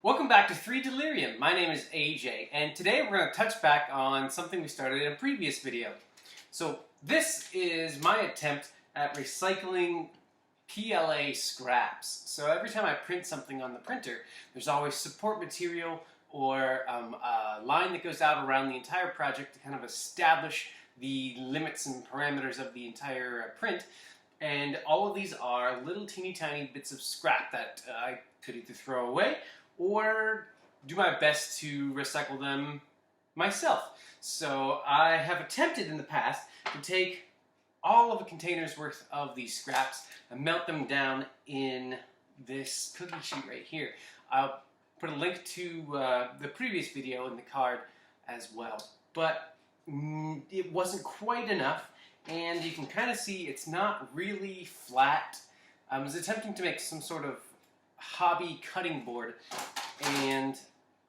Welcome back to 3 Delirium. My name is AJ, and today we're going to touch back on something we started in a previous video. So this is my attempt at recycling PLA scraps. So every time I print something on the printer, there's always support material or a line that goes out around the entire project to kind of establish the limits and parameters of the entire print. And all of these are little teeny tiny bits of scrap that I could either throw away or do my best to recycle them myself. So I have attempted in the past to take all of a container's worth of these scraps and melt them down in this cookie sheet right here. I'll put a link to the previous video in the card as well. But it wasn't quite enough, and you can kind of see it's not really flat. I was attempting to make some sort of hobby cutting board, and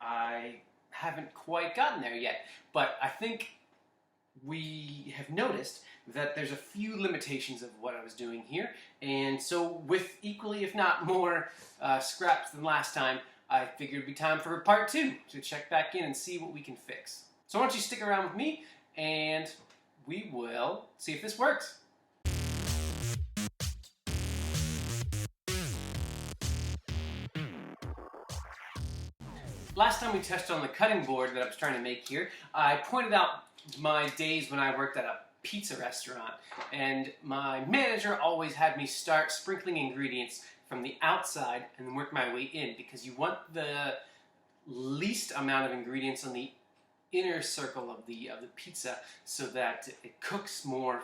I haven't quite gotten there yet. But I think we have noticed that there's a few limitations of what I was doing here, and so with equally if not more scraps than last time, I figured it'd be time for part 2 to check back in and see what we can fix. So why don't you stick around with me and we will see if this works. Last time we touched on the cutting board that I was trying to make here, I pointed out my days when I worked at a pizza restaurant, and my manager always had me start sprinkling ingredients from the outside and then work my way in, because you want the least amount of ingredients on the inner circle of the pizza so that it cooks more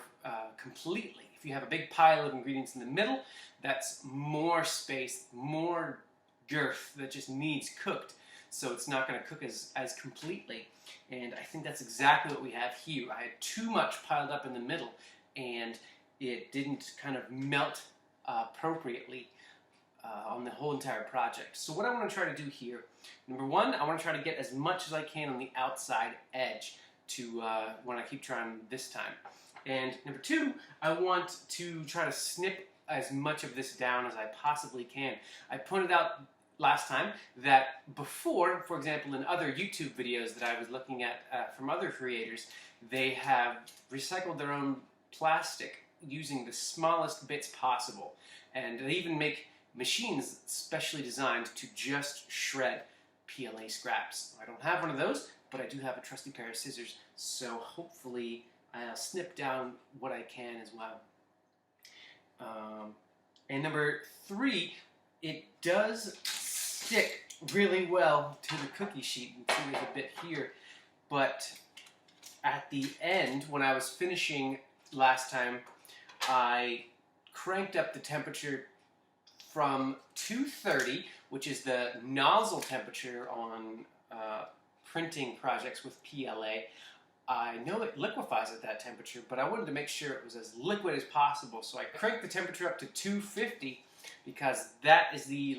completely. If you have a big pile of ingredients in the middle, that's more space, more girth that just needs cooked, so it's not going to cook as completely. And I think that's exactly what we have here. I had too much piled up in the middle, and it didn't kind of melt appropriately on the whole entire project. So what I want to try to do here, number one, I want to try to get as much as I can on the outside edge to when I keep trying this time. And number two, I want to try to snip as much of this down as I possibly can. I pointed out last time that before, for example, in other YouTube videos that I was looking at from other creators, they have recycled their own plastic using the smallest bits possible. And they even make machines specially designed to just shred PLA scraps. I don't have one of those, but I do have a trusty pair of scissors, so hopefully I'll snip down what I can as well. And number three, it does stick really well to the cookie sheet. You can see there's a bit here, but at the end, when I was finishing last time, I cranked up the temperature from 230, which is the nozzle temperature on printing projects with PLA. I know it liquefies at that temperature, but I wanted to make sure it was as liquid as possible, so I cranked the temperature up to 250 because that is the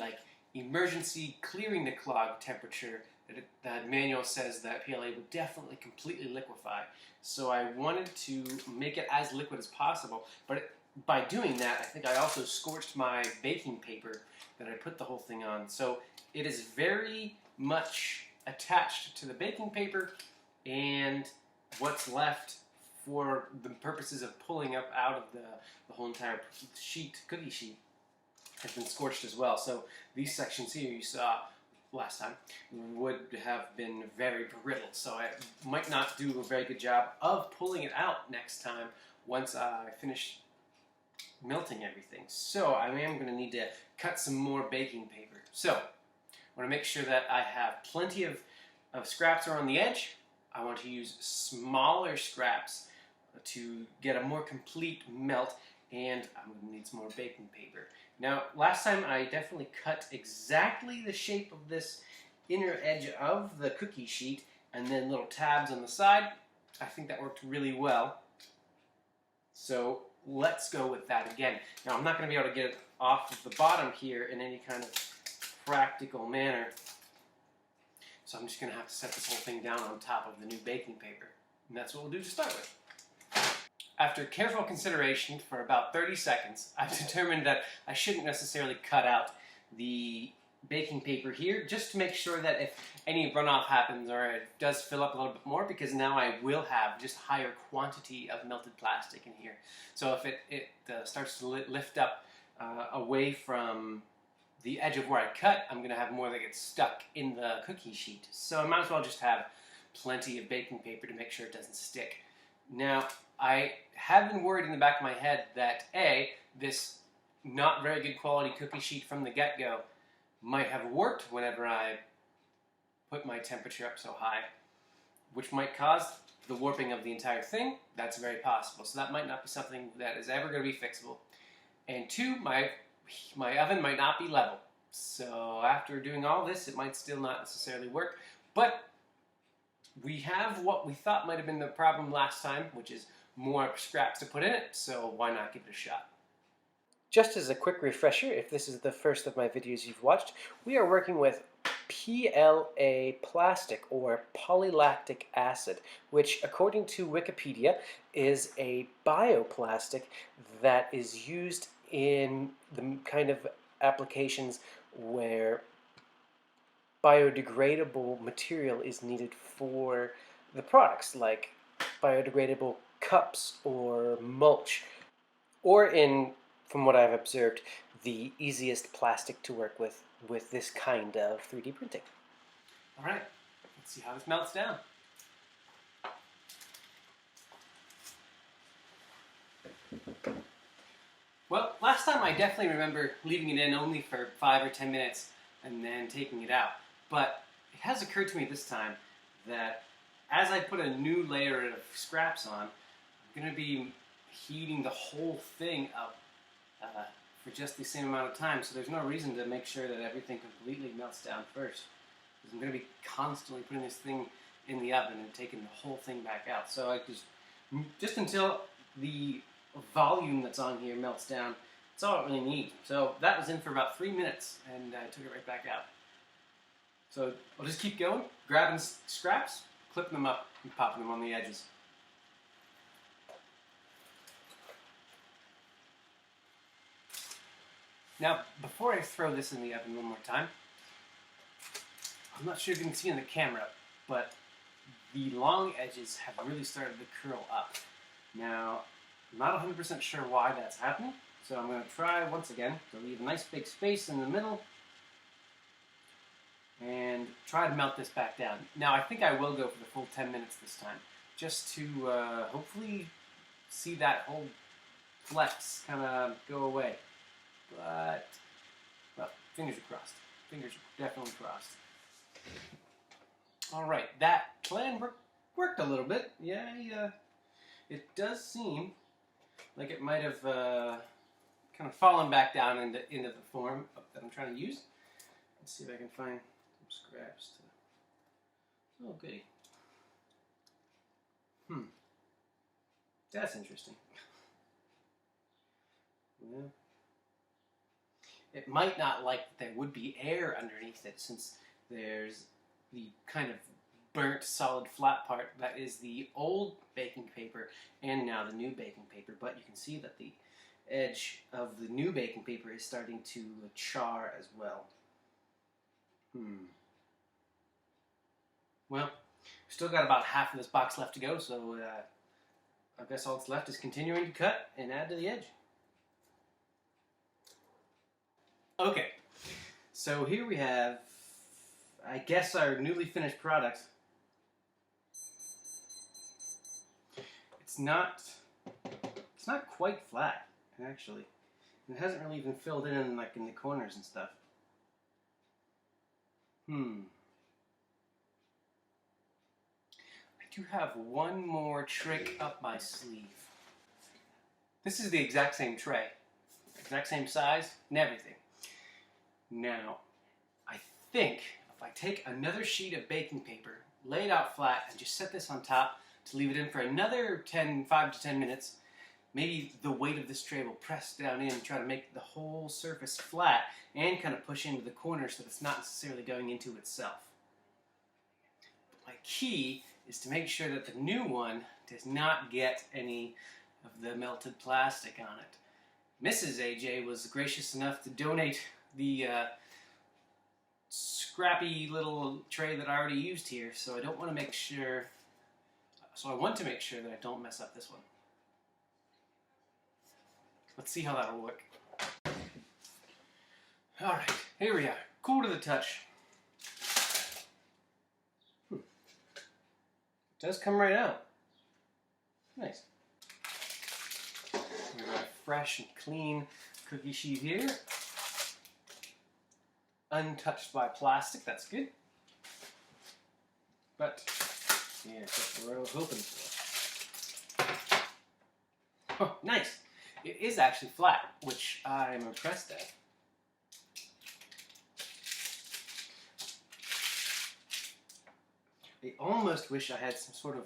emergency clearing the clog temperature that manual says that PLA would definitely completely liquefy. So I wanted to make it as liquid as possible, but by doing that, I think I also scorched my baking paper that I put the whole thing on. So it is very much attached to the baking paper, and what's left for the purposes of pulling up out of the whole entire sheet, cookie sheet, has been scorched as well. So these sections here you saw last time would have been very brittle. So I might not do a very good job of pulling it out next time once I finish melting everything. So I am going to need to cut some more baking paper. So I want to make sure that I have plenty of scraps around the edge. I want to use smaller scraps to get a more complete melt, and I'm going to need some more baking paper. Now, last time I definitely cut exactly the shape of this inner edge of the cookie sheet and then little tabs on the side. I think that worked really well. So let's go with that again. Now, I'm not going to be able to get it off of the bottom here in any kind of practical manner. So I'm just going to have to set this whole thing down on top of the new baking paper. And that's what we'll do to start with. After careful consideration for about 30 seconds, I've determined that I shouldn't necessarily cut out the baking paper here just to make sure that if any runoff happens or it does fill up a little bit more, because now I will have just higher quantity of melted plastic in here. So if it starts to lift up away from the edge of where I cut, I'm going to have more that gets stuck in the cookie sheet. So I might as well just have plenty of baking paper to make sure it doesn't stick. Now, I have been worried in the back of my head that A, this not very good quality cookie sheet from the get-go might have worked whenever I put my temperature up so high, which might cause the warping of the entire thing. That's very possible. So that might not be something that is ever going to be fixable. And two, my oven might not be level. So after doing all this, it might still not necessarily work. But we have what we thought might have been the problem last time, which is more scraps to put in it. So why not give it a shot? Just as a quick refresher, if this is the first of my videos you've watched, we are working with PLA plastic, or polylactic acid, which according to Wikipedia is a bioplastic that is used in the kind of applications where biodegradable material is needed for the products, like biodegradable cups or mulch, or in, from what I've observed, the easiest plastic to work with this kind of 3D printing. All right, let's see how this melts down. Well, last time I definitely remember leaving it in only for 5 or 10 minutes and then taking it out. But it has occurred to me this time that as I put a new layer of scraps on, I'm going to be heating the whole thing up for just the same amount of time. So there's no reason to make sure that everything completely melts down first, because I'm going to be constantly putting this thing in the oven and taking the whole thing back out. So I just until the volume that's on here melts down, that's all it really needs. So that was in for about 3 minutes, and I took it right back out. So I'll just keep going, grabbing scraps, clipping them up, and popping them on the edges. Now, before I throw this in the oven one more time, I'm not sure if you can see in the camera, but the long edges have really started to curl up. Now, I'm not 100% sure why that's happening, so I'm going to try once again to leave a nice big space in the middle and try to melt this back down. Now, I think I will go for the full 10 minutes this time, just to hopefully see that whole flex kind of go away. But, well, fingers are crossed. Fingers are definitely crossed. All right, that plan worked a little bit. Yeah, it does seem like it might have kind of fallen back down into the form that I'm trying to use. Let's see if I can find some scraps to... Oh, goody. That's interesting. Yeah. It might not like that there would be air underneath it, since there's the kind of burnt solid flat part that is the old baking paper and now the new baking paper. But you can see that the edge of the new baking paper is starting to char as well. Well, still got about half of this box left to go, so I guess all that's left is continuing to cut and add to the edge. Okay, so here we have, I guess, our newly finished product. It's not quite flat, actually. It hasn't really even filled in like in the corners and stuff. I do have one more trick up my sleeve. This is the exact same tray, exact same size and everything. Now, I think if I take another sheet of baking paper, lay it out flat, and just set this on top to leave it in for another 5 to 10 minutes, maybe the weight of this tray will press down in and try to make the whole surface flat and kind of push into the corners so that it's not necessarily going into itself. My key is to make sure that the new one does not get any of the melted plastic on it. Mrs. AJ was gracious enough to donate the scrappy little tray that I already used here, so I don't want to make sure. So I want to make sure that I don't mess up this one. Let's see how that'll work. All right, here we are. Cool to the touch. It does come right out. Nice. We've got a fresh and clean cookie sheet here. Untouched by plastic, that's good. But, yeah, that's what we're hoping for. Oh, nice. It is actually flat, which I'm impressed at. I almost wish I had some sort of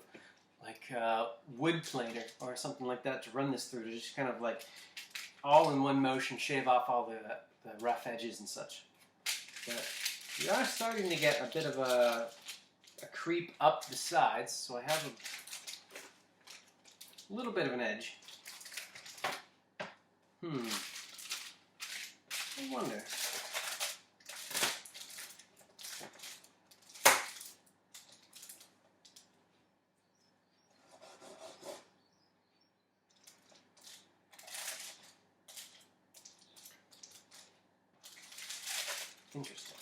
like wood planer or something like that to run this through, to just kind of like all in one motion shave off all the rough edges and such. But we are starting to get a bit of a creep up the sides, so I have a little bit of an edge. I wonder. Interesting.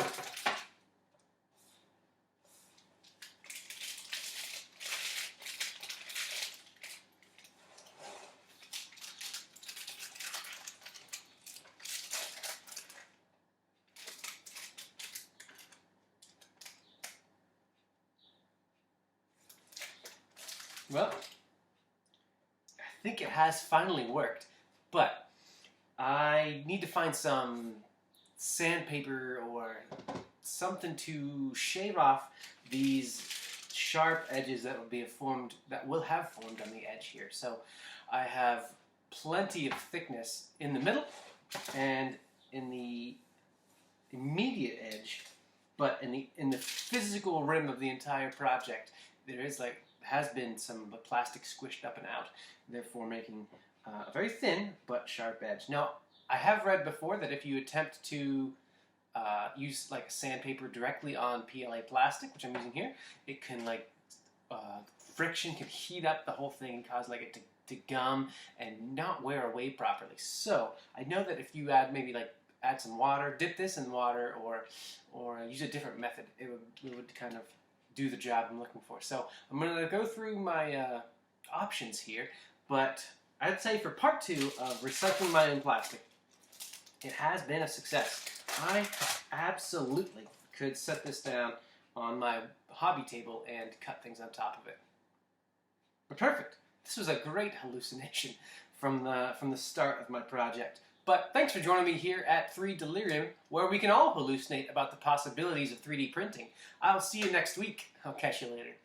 Well, I think it has finally worked, but I need to find some sandpaper or something to shave off these sharp edges that will have formed on the edge here. So I have plenty of thickness in the middle and in the immediate edge, but in the physical rim of the entire project, there is has been some plastic squished up and out, therefore making a very thin but sharp edge. Now, I have read before that if you attempt to use like a sandpaper directly on PLA plastic, which I'm using here, it can friction can heat up the whole thing and cause it to gum and not wear away properly. So I know that if you add some water, dip this in water, or use a different method, it would kind of do the job I'm looking for. So I'm going to go through my options here, but I'd say for part 2 of recycling my own plastic, it has been a success. I absolutely could set this down on my hobby table and cut things on top of it. But perfect. This was a great hallucination from the start of my project. But thanks for joining me here at 3 Delirium, where we can all hallucinate about the possibilities of 3D printing. I'll see you next week. I'll catch you later.